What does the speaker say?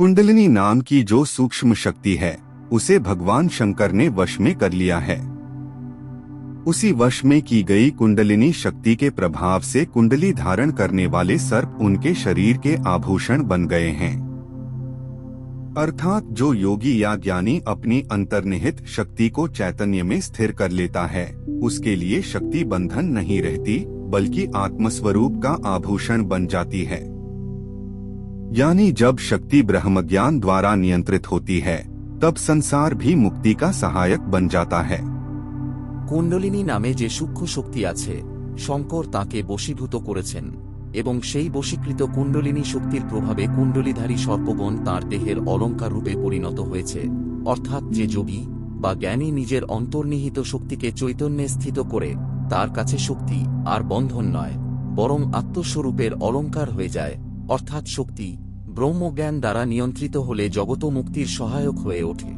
कुंडलिनी नाम की जो सूक्ष्म शक्ति है उसे भगवान शंकर ने वश में कर लिया है। उसी वश में की गई कुंडलिनी शक्ति के प्रभाव से कुंडली धारण करने वाले सर्प उनके शरीर के आभूषण बन गए हैं। अर्थात जो योगी या ज्ञानी अपनी अंतर्निहित शक्ति को चैतन्य में स्थिर कर लेता है उसके लिए शक्ति बंधन नहीं रहती बल्कि आत्मस्वरूप का आभूषण बन जाती है। यानी जब शक्ति ब्रह्मज्ञान द्वारा नियंत्रित होती है तब संसार भी मुक्ति का सहायक बन जाता है। কুণ্ডলিনী নামে যে সূক্ষ্ম শক্তি আছে শঙ্কর তাকে বশীভূত করেছেন এবং সেই বশীকৃত কুণ্ডলিনী শক্তির প্রভাবে কুণ্ডলীধারী সর্পগণ তাঁর দেহের অলঙ্কার রূপে পরিণত হয়েছে। অর্থাৎ যে যোগী বা জ্ঞানী নিজের অন্তর্নিহিত শক্তিকে চৈতন্যে স্থিত করে তার কাছে শক্তি আর বন্ধন নয় বরং আত্মস্বরূপের অলঙ্কার হয়ে যায়, অর্থাৎ শক্তি ব্রহ্মজ্ঞান দ্বারা নিয়ন্ত্রিত হলে জগত মুক্তির সহায়ক হয়ে ওঠে।